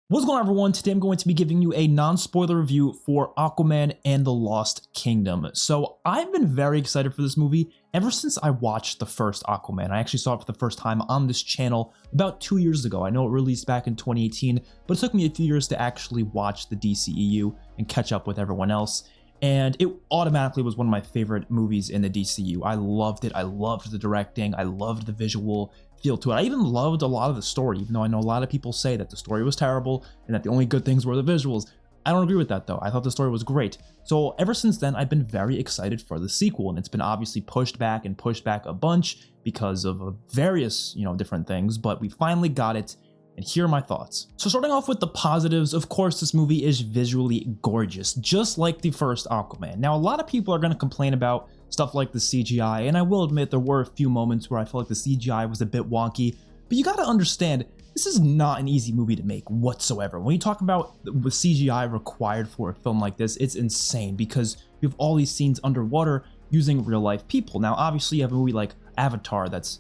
What's going on, everyone? Today I'm going to be giving you a non-spoiler review for Aquaman and the Lost Kingdom. So I've been very excited for this movie ever since I watched the first Aquaman. I actually saw it for the first time on this channel about 2 years ago. I know it released back in 2018, but it took me a few years to actually watch the DCEU and catch up with everyone else. And it automatically was one of my favorite movies in the DCU. I loved it. I loved the directing. I loved the visual feel to it. I even loved a lot of the story, even though I know a lot of people say that the story was terrible and that the only good things were the visuals. I don't agree with that though. I thought the story was great. So ever since then, I've been very excited for the sequel, and it's been obviously pushed back a bunch because of various, different things, but we finally got it. And here are my thoughts. So starting off with the positives, of course, this movie is visually gorgeous, just like the first Aquaman. Now, a lot of people are going to complain about stuff like the CGI, and I will admit there were a few moments where I felt like the CGI was a bit wonky, but you got to understand, this is not an easy movie to make whatsoever. When you talk about the CGI required for a film like this, it's insane because you have all these scenes underwater using real life people. Now, obviously, you have a movie like Avatar that's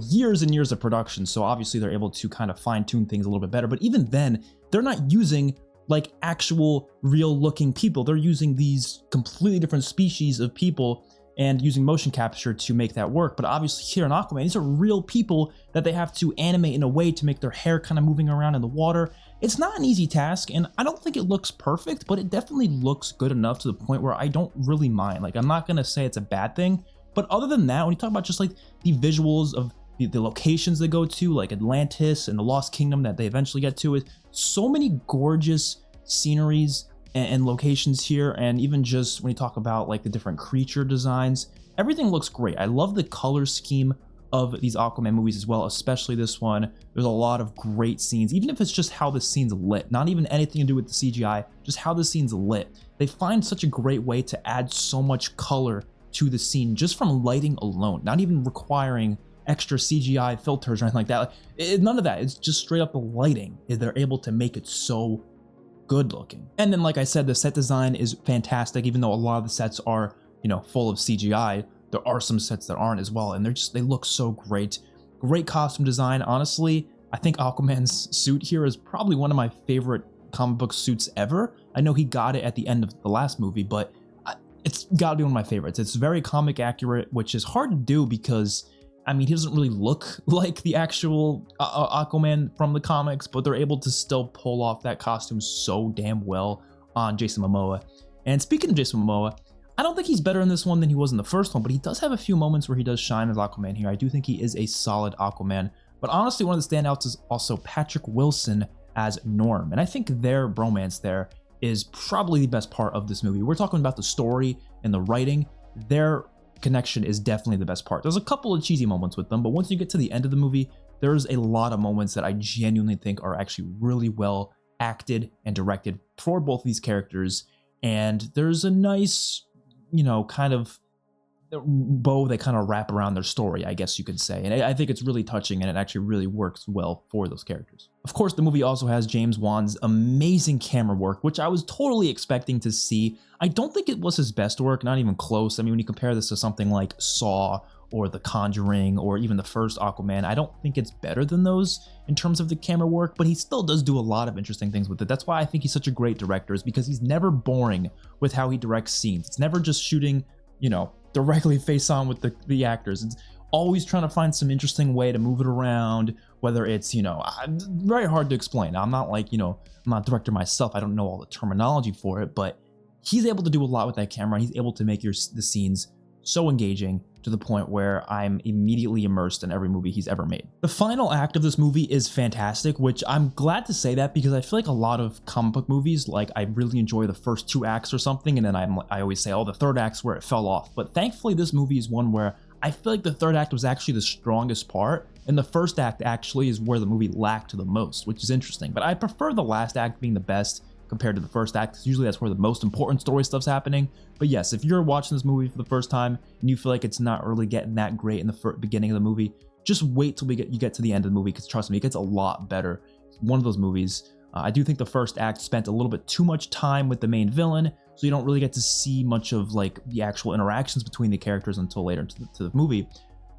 years and years of production, so obviously they're able to kind of fine-tune things a little bit better, but even then, they're not using like actual real looking people. They're using these completely different species of people and using motion capture to make that work. But obviously here in Aquaman, these are real people that they have to animate in a way to make their hair kind of moving around in the water. It's not an easy task, and I don't think it looks perfect, but it definitely looks good enough to the point where I don't really mind. Like, I'm not gonna say it's a bad thing, but other than that, when you talk about just like the visuals of the locations they go to, like Atlantis and the Lost Kingdom that they eventually get to, is so many gorgeous sceneries and locations here. And even just when you talk about like the different creature designs, everything looks great. I love the color scheme of these Aquaman movies as well, especially this one. There's a lot of great scenes, even if it's just how the scene's lit, not even anything to do with the CGI, just how the scene's lit. They find such a great way to add so much color to the scene just from lighting alone, not even requiring extra CGI filters or anything like that. None of that. It's just straight up the lighting. They're able to make it so good looking. And then, like I said, the set design is fantastic. Even though a lot of the sets are, full of CGI, there are some sets that aren't as well, and they look so great. Great costume design. Honestly, I think Aquaman's suit here is probably one of my favorite comic book suits ever. I know he got it at the end of the last movie, but it's got to be one of my favorites. It's very comic accurate, which is hard to do because, he doesn't really look like the actual Aquaman from the comics, but they're able to still pull off that costume so damn well on Jason Momoa. And speaking of Jason Momoa, I don't think he's better in this one than he was in the first one, but he does have a few moments where he does shine as Aquaman here. I do think he is a solid Aquaman, but honestly, one of the standouts is also Patrick Wilson as Norm. And I think their bromance there is probably the best part of this movie. We're talking about the story and the writing. Their connection is definitely the best part. There's a couple of cheesy moments with them, but once you get to the end of the movie, there's a lot of moments that I genuinely think are actually really well acted and directed for both of these characters. And there's a nice, kind of bow they kind of wrap around their story, I guess you could say. And I think it's really touching, and it actually really works well for those characters. Of course, the movie also has James Wan's amazing camera work, which I was totally expecting to see. I don't think it was his best work, not even close. When you compare this to something like Saw or The Conjuring or even the first Aquaman, I don't think it's better than those in terms of the camera work, but he still does do a lot of interesting things with it. That's why I think he's such a great director, is because he's never boring with how he directs scenes. It's never just shooting, directly face on with the actors. It's always trying to find some interesting way to move it around, whether it's, very hard to explain. I'm not like, I'm not a director myself. I don't know all the terminology for it, but he's able to do a lot with that camera. He's able to make the scenes so engaging to the point where I'm immediately immersed in every movie he's ever made. The final act of this movie is fantastic, which I'm glad to say that because I feel like a lot of comic book movies, like I really enjoy the first 2 acts or something, and then I always say, oh, the third act's where it fell off. But thankfully, this movie is one where I feel like the third act was actually the strongest part, and the first act actually is where the movie lacked the most, which is interesting. But I prefer the last act being the best compared to the first act, because usually that's where the most important story stuff's happening. But yes, if you're watching this movie for the first time and you feel like it's not really getting that great in the beginning of the movie, just wait till you get to the end of the movie, because trust me, it gets a lot better. It's one of those movies. I do think the first act spent a little bit too much time with the main villain, so you don't really get to see much of like the actual interactions between the characters until later into the movie.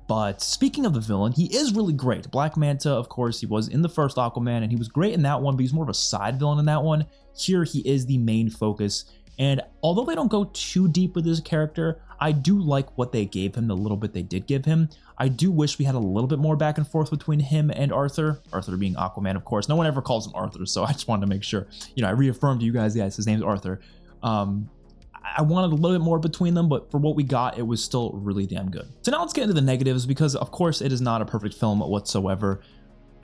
But speaking of the villain, he is really great. Black Manta, of course, he was in the first Aquaman, and he was great in that one, but he's more of a side villain in that one. Here, he is the main focus. And although they don't go too deep with this character, I do like what they gave him, the little bit they did give him. I do wish we had a little bit more back and forth between him and Arthur. Arthur being Aquaman, of course. No one ever calls him Arthur, so I just wanted to make sure, I reaffirmed to you guys, yes, his name's Arthur. I wanted a little bit more between them, but for what we got, it was still really damn good. So now let's get into the negatives, because of course it is not a perfect film whatsoever.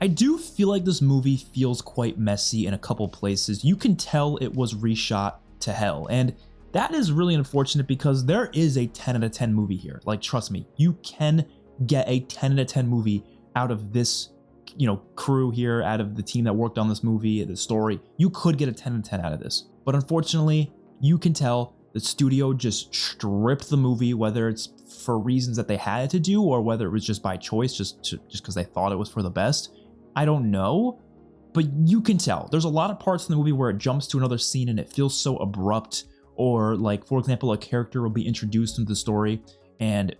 I do feel like this movie feels quite messy in a couple places. You can tell it was reshot to hell, and that is really unfortunate because there is a 10 out of 10 movie here. Like, trust me, you can get a 10 out of 10 movie out of this, crew here, out of the team that worked on this movie, the story. You could get a 10 out of 10 out of this, but unfortunately, you can tell the studio just stripped the movie, whether it's for reasons that they had to do or whether it was just by choice, just because they thought it was for the best. I don't know, but you can tell. There's a lot of parts in the movie where it jumps to another scene and it feels so abrupt, or like, for example, a character will be introduced into the story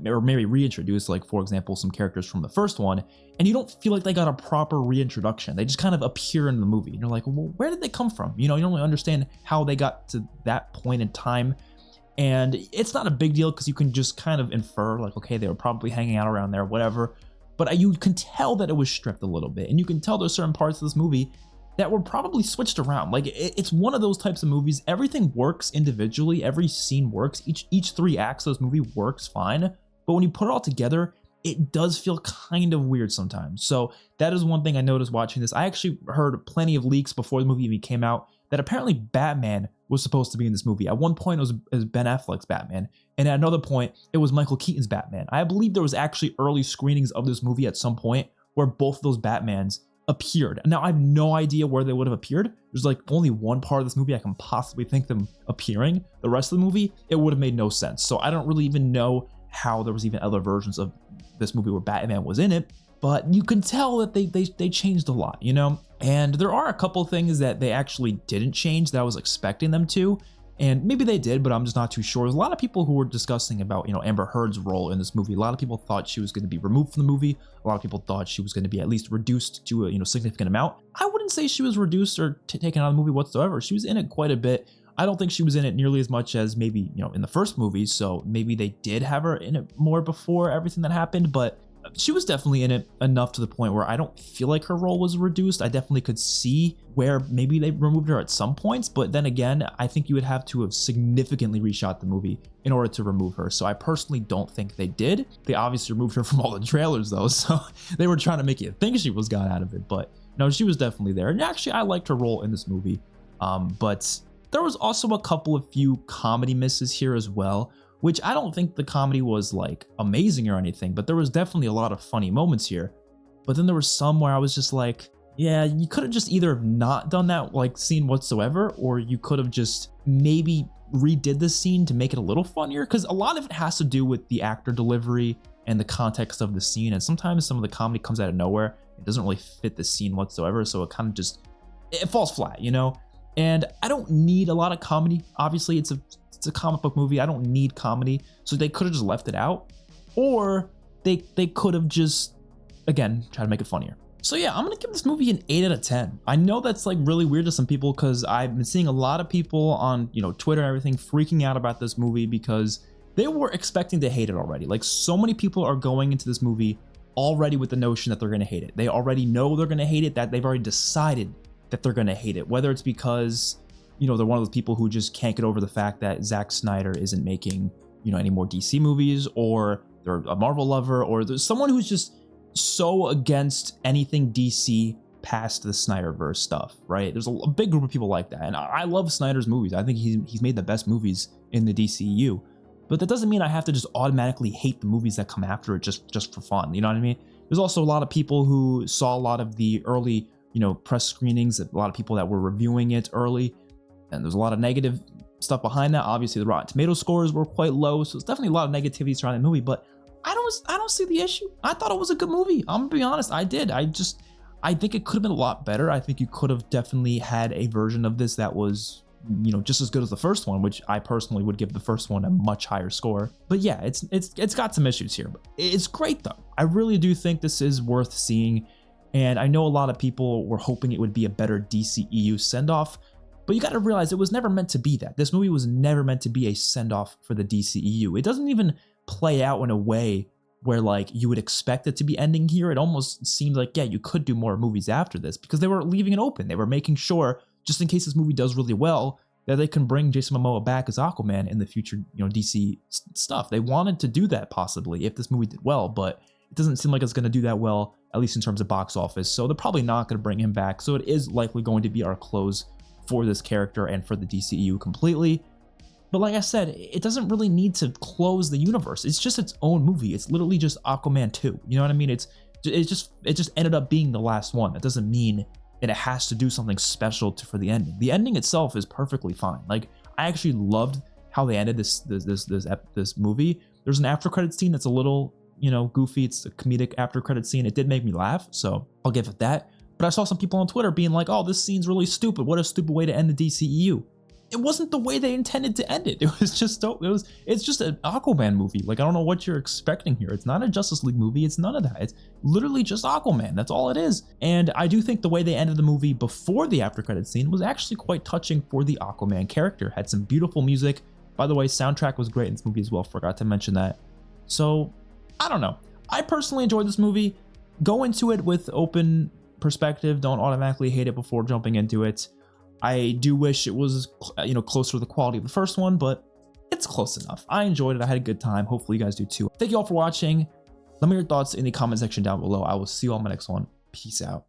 or maybe reintroduced, like, for example, some characters from the first one, and you don't feel like they got a proper reintroduction. They just kind of appear in the movie, and you're like, well, where did they come from? You don't really understand how they got to that point in time, and it's not a big deal because you can just kind of infer, like, okay, they were probably hanging out around there, whatever, but you can tell that it was stripped a little bit, and you can tell there's certain parts of this movie that were probably switched around. Like, it's one of those types of movies, everything works individually, every scene works, each 3 acts of this movie works fine, but when you put it all together, it does feel kind of weird sometimes. So that is one thing I noticed watching this. I actually heard plenty of leaks before the movie even came out that apparently Batman was supposed to be in this movie. At one point, it was Ben Affleck's Batman, and at another point, it was Michael Keaton's Batman. I believe there was actually early screenings of this movie at some point where both of those Batmans appeared. Now, I have no idea where they would have appeared. There's like only one part of this movie I can possibly think them appearing. The rest of the movie, it would have made no sense. So I don't really even know how there was even other versions of this movie where Batman was in it, but you can tell that they changed a lot, And there are a couple things that they actually didn't change that I was expecting them to, and maybe they did, but I'm just not too sure. There's a lot of people who were discussing about, Amber Heard's role in this movie. A lot of people thought she was going to be removed from the movie. A lot of people thought she was going to be at least reduced to a, significant amount. I wouldn't say she was reduced or taken out of the movie whatsoever. She was in it quite a bit. I don't think she was in it nearly as much as maybe, in the first movie. So maybe they did have her in it more before everything that happened, but she was definitely in it enough to the point where I don't feel like her role was reduced. I definitely could see where maybe they removed her at some points, but then again, I think you would have to have significantly reshot the movie in order to remove her. So I personally don't think they did. They obviously removed her from all the trailers though, so they were trying to make you think she was gone out of it, but no, she was definitely there. And actually, I liked her role in this movie, but there was also a few comedy misses here as well, which I don't think the comedy was like amazing or anything, but there was definitely a lot of funny moments here. But then there was some where I was just like, yeah, you could have just either not done that like scene whatsoever, or you could have just maybe redid the scene to make it a little funnier, because a lot of it has to do with the actor delivery and the context of the scene, and sometimes some of the comedy comes out of nowhere. It doesn't really fit the scene whatsoever, so it kind of just, it falls flat, And I don't need a lot of comedy. Obviously, it's a comic book movie. I don't need comedy, so they could have just left it out, or they could have just, again, try to make it funnier. So yeah, I'm gonna give this movie an 8 out of 10. I know that's like really weird to some people, because I've been seeing a lot of people on Twitter and everything freaking out about this movie because they were expecting to hate it already. Like, so many people are going into this movie already with the notion that they're gonna hate it. They already know they're gonna hate it, that they've already decided that they're gonna hate it, whether it's because they're one of those people who just can't get over the fact that Zack Snyder isn't making, any more DC movies, or they're a Marvel lover, or there's someone who's just so against anything DC past the Snyderverse stuff, right? There's a big group of people like that, and I love Snyder's movies. I think he's made the best movies in the DCU, but that doesn't mean I have to just automatically hate the movies that come after it just for fun, you know what I mean? There's also a lot of people who saw a lot of the early, press screenings, a lot of people that were reviewing it early, and there's a lot of negative stuff behind that. Obviously, the Rotten Tomato scores were quite low, so there's definitely a lot of negativity surrounding the movie, but I don't see the issue. I thought it was a good movie. I'm gonna be honest, I did. I think it could have been a lot better. I think you could have definitely had a version of this that was just as good as the first one, which I personally would give the first one a much higher score. But yeah, it's got some issues here, but it's great though. I really do think this is worth seeing, and I know a lot of people were hoping it would be a better DCEU send-off, but you got to realize it was never meant to be that. This movie was never meant to be a send-off for the DCEU. It doesn't even play out in a way where like you would expect it to be ending here. It almost seemed like, yeah, you could do more movies after this, because they were leaving it open. They were making sure, just in case this movie does really well, that they can bring Jason Momoa back as Aquaman in the future, DC stuff. They wanted to do that possibly if this movie did well, but it doesn't seem like it's going to do that well, at least in terms of box office. So they're probably not going to bring him back. So it is likely going to be our close for this character and for the DCEU completely. But like I said, it doesn't really need to close the universe. It's just its own movie. It's literally just Aquaman 2. You know what I mean? It just ended up being the last one. That doesn't mean that it has to do something special for the ending. The ending itself is perfectly fine. Like, I actually loved how they ended this movie. There's an after credit scene that's a little, goofy. It's a comedic after credit scene. It did make me laugh, so I'll give it that. But I saw some people on Twitter being like, "Oh, this scene's really stupid. What a stupid way to end the DCEU." It wasn't the way they intended to end it. It's just an Aquaman movie. Like, I don't know what you're expecting here. It's not a Justice League movie. It's none of that. It's literally just Aquaman. That's all it is. And I do think the way they ended the movie before the after credit scene was actually quite touching for the Aquaman character. Had some beautiful music. By the way, soundtrack was great in this movie as well. Forgot to mention that. So, I don't know. I personally enjoyed this movie. Go into it with open perspective. Don't automatically hate it before jumping into it. I do wish it was, closer to the quality of the first one, but it's close enough. I enjoyed it. I had a good time. Hopefully you guys do too. Thank you all for watching. Let me know your thoughts in the comment section down below. I will see you on my next one. Peace out.